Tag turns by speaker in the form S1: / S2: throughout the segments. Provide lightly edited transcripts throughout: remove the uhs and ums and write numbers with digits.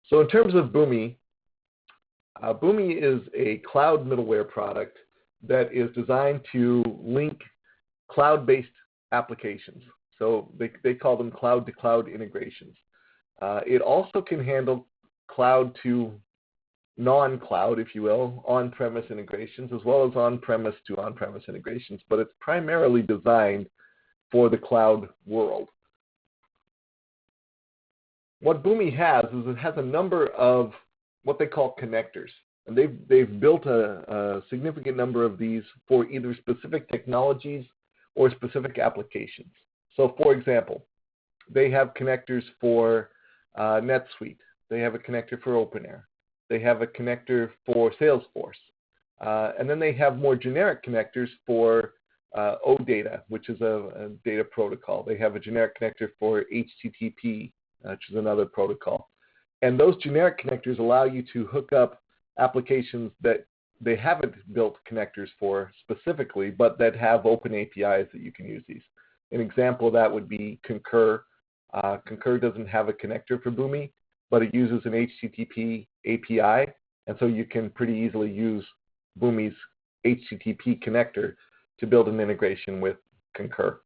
S1: So in terms of Boomi, Boomi is a cloud middleware product that is designed to link cloud-based applications. So they call them cloud-to-cloud integrations. It also can handle cloud to non-cloud, if you will, on-premise integrations, as well as on-premise to on-premise integrations, but it's primarily designed for the cloud world. What Boomi has is it has a number of what they call connectors, and they've built a significant number of these for either specific technologies or specific applications. So for example, they have connectors for NetSuite. They have a connector for OpenAir. They have a connector for Salesforce. And then they have more generic connectors for OData, which is a data protocol. They have a generic connector for HTTP, which is another protocol. And those generic connectors allow you to hook up applications that they haven't built connectors for specifically, but that have open APIs that you can use these. An example of that would be Concur. Concur doesn't have a connector for Boomi, but it uses an HTTP API, and so you can pretty easily use Boomi's HTTP connector to build an integration with Concur.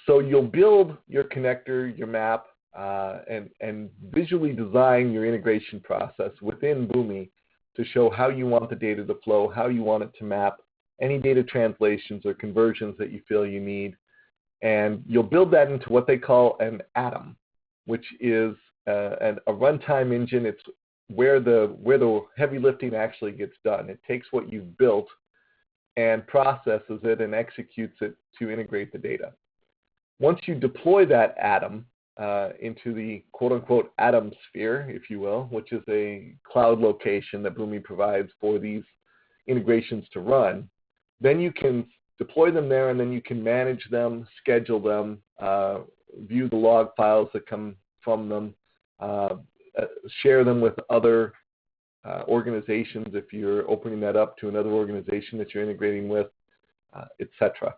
S1: So you'll build your connector, your map, and visually design your integration process within Boomi to show how you want the data to flow, how you want it to map, any data translations or conversions that you feel you need. And you'll build that into what they call an atom, which is a runtime engine. It's where the heavy lifting actually gets done. It takes what you've built and processes it and executes it to integrate the data. Once you deploy that atom into the quote-unquote atom sphere, if you will, which is a cloud location that Boomi provides for these integrations to run, then you can deploy them there, and then you can manage them, schedule them, view the log files that come from them, share them with other organizations if you're opening that up to another organization that you're integrating with, etc.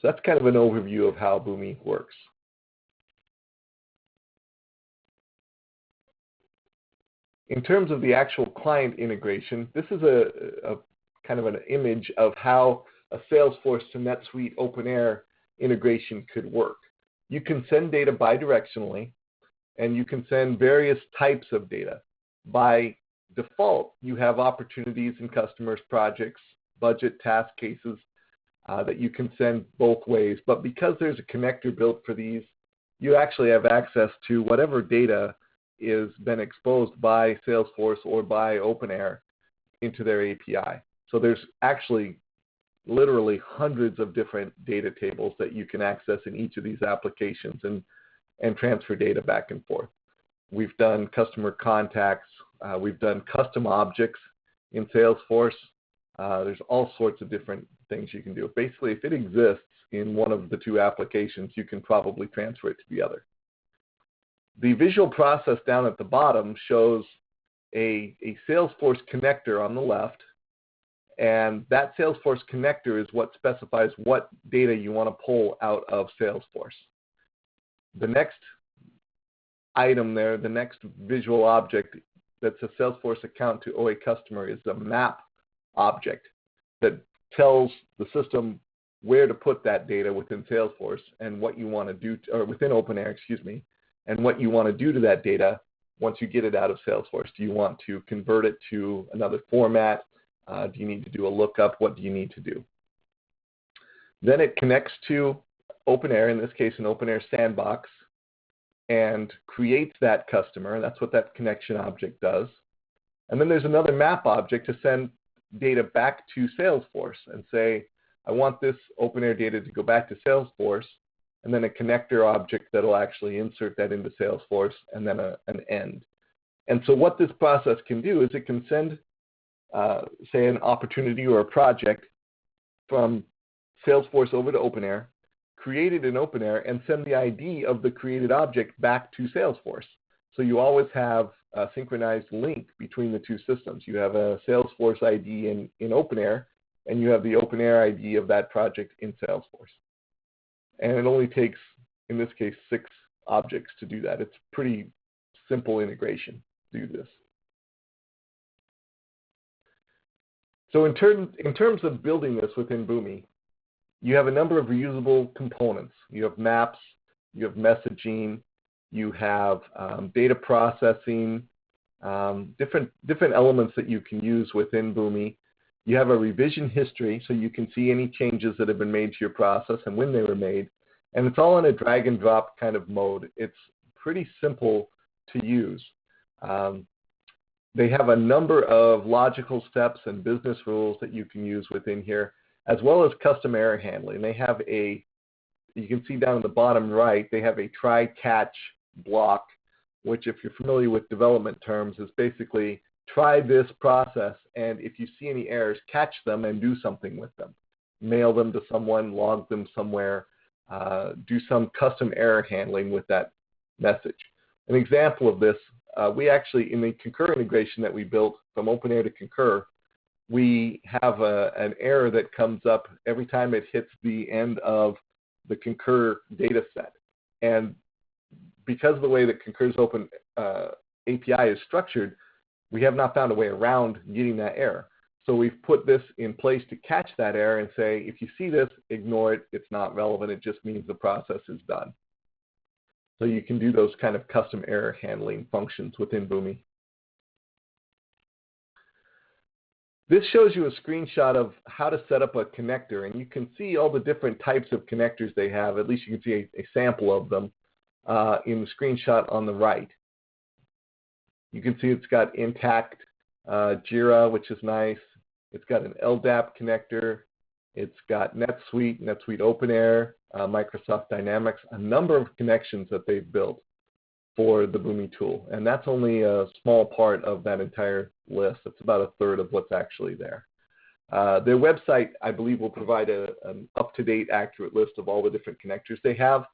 S1: So that's kind of an overview of how Boomi works. In terms of the actual client integration, this is a kind of an image of how a Salesforce to NetSuite OpenAir integration could work. You can send data bidirectionally, and you can send various types of data. By default, you have opportunities in customers' projects, budget, task cases that you can send both ways. But because there's a connector built for these, you actually have access to whatever data is been exposed by Salesforce or by OpenAir into their API. So there's actually literally hundreds of different data tables that you can access in each of these applications and transfer data back and forth. We've done customer contacts. We've done custom objects in Salesforce. There's all sorts of different things you can do. Basically, if it exists in one of the two applications, you can probably transfer it to the other. The visual process down at the bottom shows a Salesforce connector on the left, and that Salesforce connector is what specifies what data you want to pull out of Salesforce. The next item there, the next visual object that's a Salesforce account to OA customer is a map object that tells the system where to put that data within Salesforce and what you want to do, or within OpenAir, excuse me, and what you want to do to that data once you get it out of Salesforce. Do you want to convert it to another format? Do you need to do a lookup? What do you need to do? Then it connects to OpenAir, in this case an OpenAir sandbox, and creates that customer. That's what that connection object does. And then there's another map object to send data back to Salesforce and say, I want this OpenAir data to go back to Salesforce, and then a connector object that will actually insert that into Salesforce, and then an end. And so what this process can do is it can send, say, an opportunity or a project from Salesforce over to OpenAir, create it in OpenAir, and send the ID of the created object back to Salesforce. So you always have a synchronized link between the two systems. You have a Salesforce ID in OpenAir, and you have the OpenAir ID of that project in Salesforce. And it only takes, in this case, 6 objects to do that. It's pretty simple integration to do this. So in terms of building this within Boomi, you have a number of reusable components. You have maps, you have messaging, you have data processing, different elements that you can use within Boomi. You have a revision history, so you can see any changes that have been made to your process and when they were made. And it's all in a drag and drop kind of mode. It's pretty simple to use. They have a number of logical steps and business rules that you can use within here, as well as custom error handling. They have you can see down at the bottom right, they have a try-catch block, which if you're familiar with development terms is basically try this process, and if you see any errors, catch them and do something with them. Mail them to someone, log them somewhere, do some custom error handling with that message. An example of this, we actually, in the Concur integration that we built from OpenAir to Concur, we have an error that comes up every time it hits the end of the Concur data set. And because of the way that Concur's Open API is structured, we have not found a way around getting that error. So we've put this in place to catch that error and say, if you see this, ignore it. It's not relevant. It just means the process is done. So you can do those kind of custom error handling functions within Boomi. This shows you a screenshot of how to set up a connector, and you can see all the different types of connectors they have. At least you can see a sample of them in the screenshot on the right. You can see it's got intact Jira, which is nice. It's got an LDAP connector. It's got NetSuite, NetSuite OpenAir, Microsoft Dynamics, a number of connections that they've built for the Boomi tool. And that's only a small part of that entire list. It's about a third of what's actually there. Their website, I believe, will provide an up-to-date, accurate list of all the different connectors they have.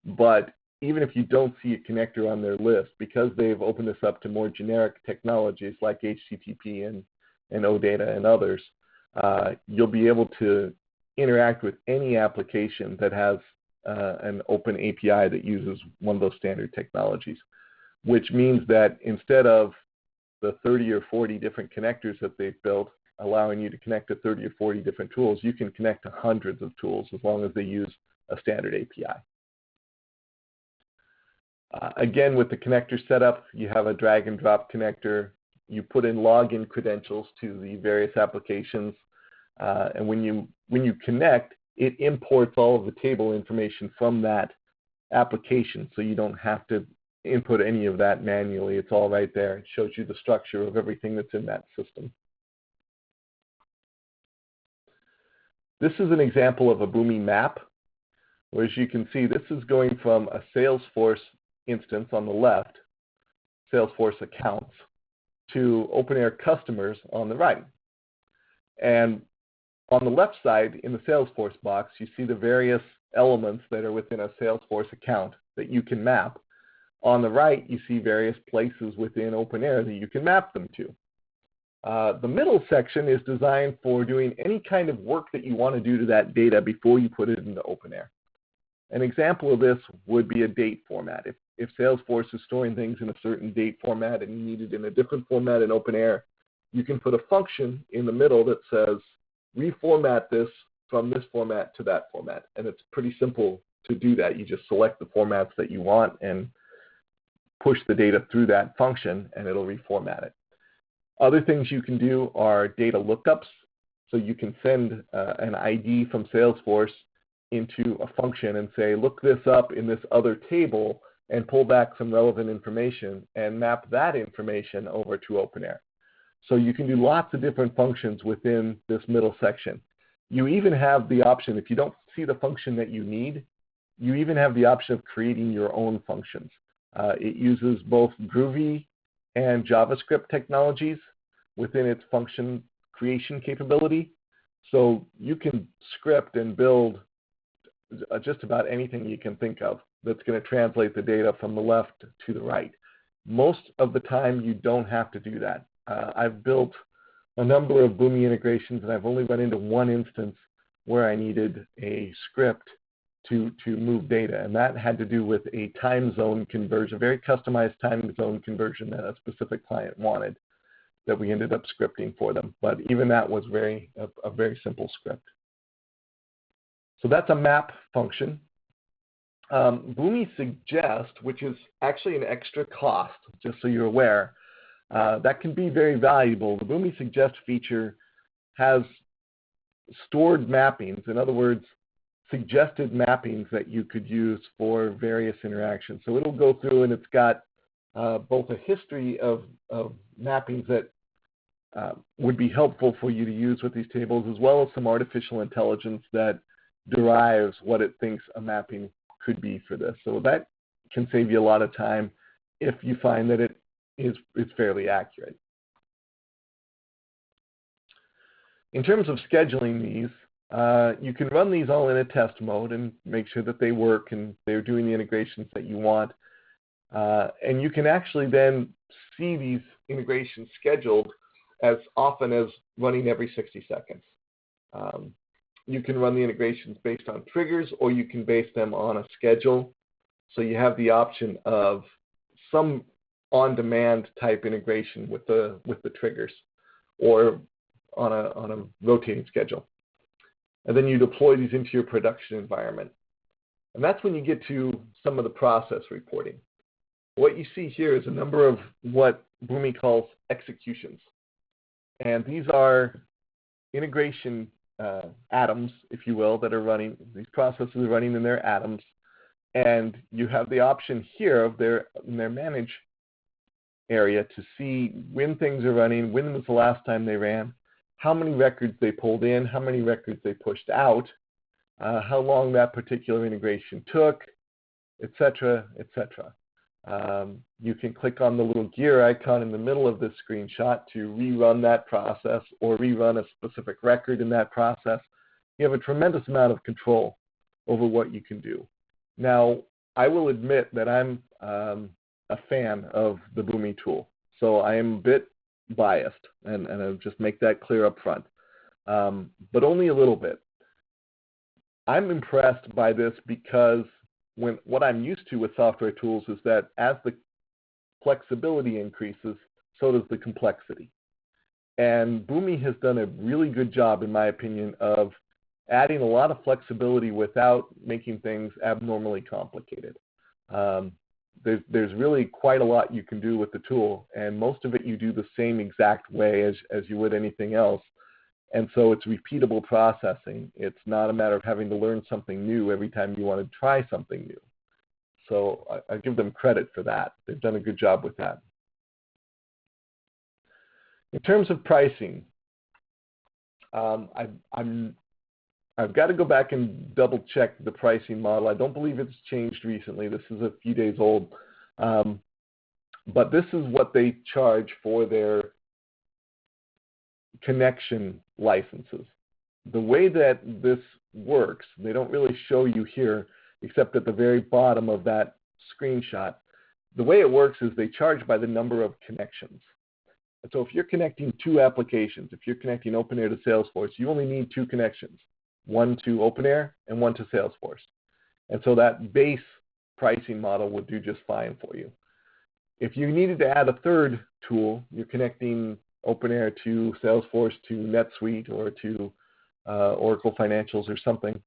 S1: But even if you don't see a connector on their list, because they've opened this up to more generic technologies like HTTP and OData and others, you'll be able to interact with any application that has an open API that uses one of those standard technologies, which means that instead of the 30 or 40 different connectors that they've built, allowing you to connect to 30 or 40 different tools, you can connect to hundreds of tools as long as they use a standard API. Again, with the connector setup, you have a drag and drop connector. You put in login credentials to the various applications, and when you connect, it imports all of the table information from that application, so you don't have to input any of that manually. It's all right there. It shows you the structure of everything that's in that system. This is an example of a Boomi Map, where as you can see, this is going from a Salesforce instance on the left, Salesforce accounts, to OpenAir customers on the right. And on the left side in the Salesforce box, you see the various elements that are within a Salesforce account that you can map. On the right, you see various places within OpenAir that you can map them to. The middle section is designed for doing any kind of work that you want to do to that data before you put it into OpenAir. An example of this would be a date format. If Salesforce is storing things in a certain date format and you need it in a different format in OpenAir, you can put a function in the middle that says, reformat this from this format to that format. And it's pretty simple to do that. You just select the formats that you want and push the data through that function, and it'll reformat it. Other things you can do are data lookups. So you can send an ID from Salesforce into a function and say, look this up in this other table and pull back some relevant information and map that information over to OpenAir. So you can do lots of different functions within this middle section. You even have the option, if you don't see the function that you need, you even have the option of creating your own functions. It uses both Groovy and JavaScript technologies within its function creation capability. So you can script and build just about anything you can think of that's going to translate the data from the left to the right. Most of the time, you don't have to do that. I've built a number of Boomi integrations, and I've only run into one instance where I needed a script to move data, and that had to do with a time zone conversion, a very customized time zone conversion that a specific client wanted that we ended up scripting for them. But even that was a very simple script. So that's a map function. Boomi Suggest, which is actually an extra cost, just so you're aware, that can be very valuable. The Boomi Suggest feature has stored mappings, in other words, suggested mappings that you could use for various interactions. So it'll go through and it's got both a history of mappings that would be helpful for you to use with these tables, as well as some artificial intelligence that derives what it thinks a mapping could be for this. So that can save you a lot of time if you find that it's fairly accurate. In terms of scheduling these, you can run these all in a test mode and make sure that they work and they're doing the integrations that you want. And you can actually then see these integrations scheduled as often as running every 60 seconds. You can run the integrations based on triggers, or you can base them on a schedule. So you have the option of some on-demand type integration with the triggers, or on a rotating schedule. And then you deploy these into your production environment. And that's when you get to some of the process reporting. What you see here is a number of what Boomi calls executions. And these are integration atoms, if you will, that are running. These processes are running in their atoms. And you have the option here of in their manage area to see when things are running, when was the last time they ran, how many records they pulled in, how many records they pushed out, how long that particular integration took, etc., etc. You can click on the little gear icon in the middle of this screenshot to rerun that process or rerun a specific record in that process. You have a tremendous amount of control over what you can do. Now, I will admit that I'm a fan of the Boomi tool, so I am a bit biased, and I'll just make that clear up front, but only a little bit. I'm impressed by this because what I'm used to with software tools is that as the flexibility increases, so does the complexity. And Boomi has done a really good job, in my opinion, of adding a lot of flexibility without making things abnormally complicated. There's really quite a lot you can do with the tool, and most of it you do the same exact way as you would anything else. And so it's repeatable processing. It's not a matter of having to learn something new every time you want to try something new. So I give them credit for that. They've done a good job with that. In terms of pricing, I've got to go back and double check the pricing model. I don't believe it's changed recently. This is a few days old. But this is what they charge for their connection licenses. The way that this works, they don't really show you here, except at the very bottom of that screenshot. The way it works is they charge by the number of connections. And so if you're connecting two applications, if you're connecting OpenAir to Salesforce, you only need two connections, one to OpenAir and one to Salesforce. And so that base pricing model would do just fine for you. If you needed to add a third tool, you're connecting OpenAir to Salesforce, to NetSuite, or to Oracle Financials or something,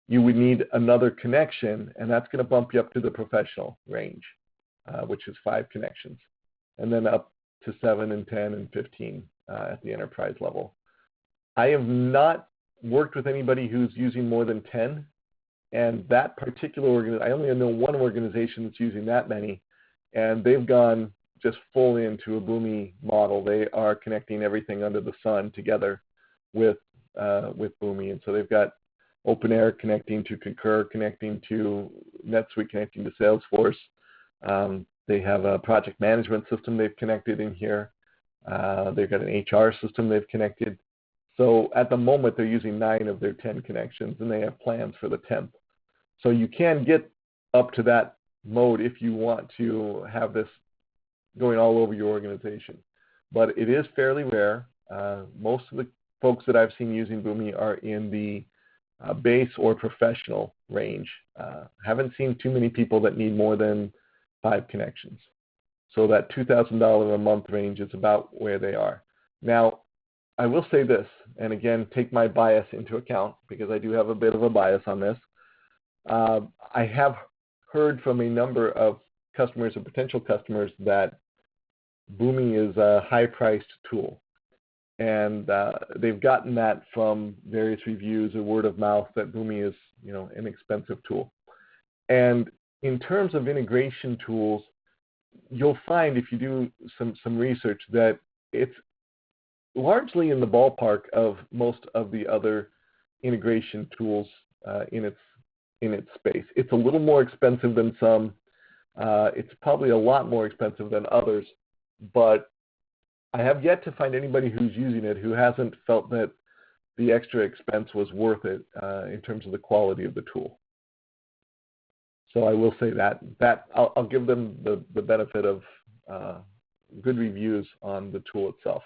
S1: you would need another connection, and that's going to bump you up to the professional range, which is 5 connections, and then up to 7 and 10 and 15 at the enterprise level. I have not worked with anybody who's using more than 10, and that particular organization, I only know one organization that's using that many, and they've gone just full into a Boomi model. They are connecting everything under the sun together with Boomi, and so they've got OpenAir connecting to Concur, connecting to NetSuite, connecting to Salesforce. They have a project management system they've connected in here. They've got an HR system they've connected. So at the moment, they're using 9 of their 10 connections, and they have plans for the 10th. So you can get up to that mode if you want to have this going all over your organization. But it is fairly rare. Most of the folks that I've seen using Boomi are in the base or professional range. Haven't seen too many people that need more than 5 connections. So that $2,000 a month range is about where they are. Now, I will say this, and again, take my bias into account because I do have a bit of a bias on this. I have heard from a number of customers or potential customers that Boomi is a high-priced tool. And they've gotten that from various reviews or word of mouth that Boomi is, an expensive tool. And in terms of integration tools, you'll find if you do some research that it's largely in the ballpark of most of the other integration tools in its space. It's a little more expensive than some. It's probably a lot more expensive than others, but I have yet to find anybody who's using it who hasn't felt that the extra expense was worth it in terms of the quality of the tool. So I will say that I'll give them the benefit of good reviews on the tool itself.